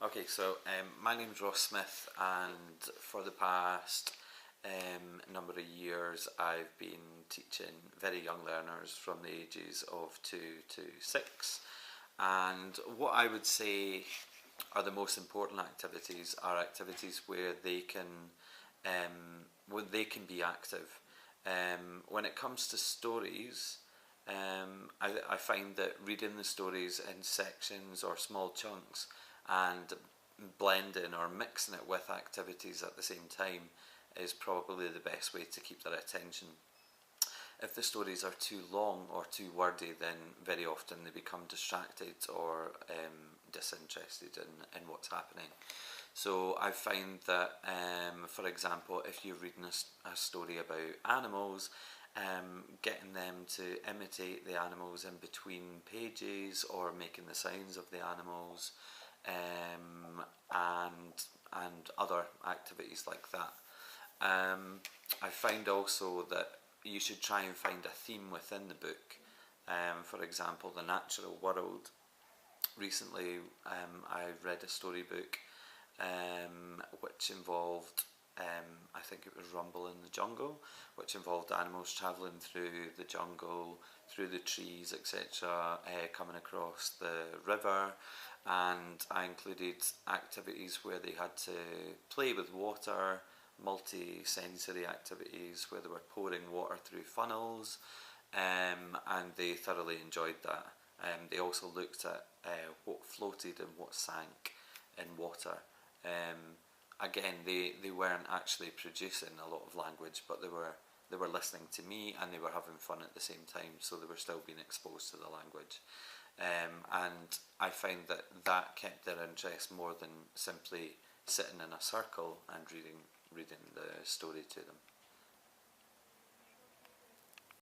Okay, so my name's Ross Smith, and for the past number of years, I've been teaching very young learners from the ages of 2 to 6. And what I would say are the most important activities are activities where they can be active. When it comes to stories, I find that reading the stories in sections or small chunks and blending or mixing it with activities at the same time is probably the best way to keep their attention. If the stories are too long or too wordy, then very often they become distracted or disinterested in what's happening. So I find that, for example, if you're reading a story about animals, getting them to imitate the animals in between pages or making the sounds of the animals, and other activities like that. I find also that you should try and find a theme within the book. For example, the natural world. Recently, I read a storybook which involved, I think it was Rumble in the Jungle, which involved animals travelling through the jungle, through the trees, etc., coming across the river, and I included activities where they had to play with water, multi-sensory activities where they were pouring water through funnels, and they thoroughly enjoyed that. They also looked at what floated and what sank in water. Again, they weren't actually producing a lot of language, but they were listening to me and they were having fun at the same time, so they were still being exposed to the language. And I find that kept their interest more than simply sitting in a circle and reading the story to them.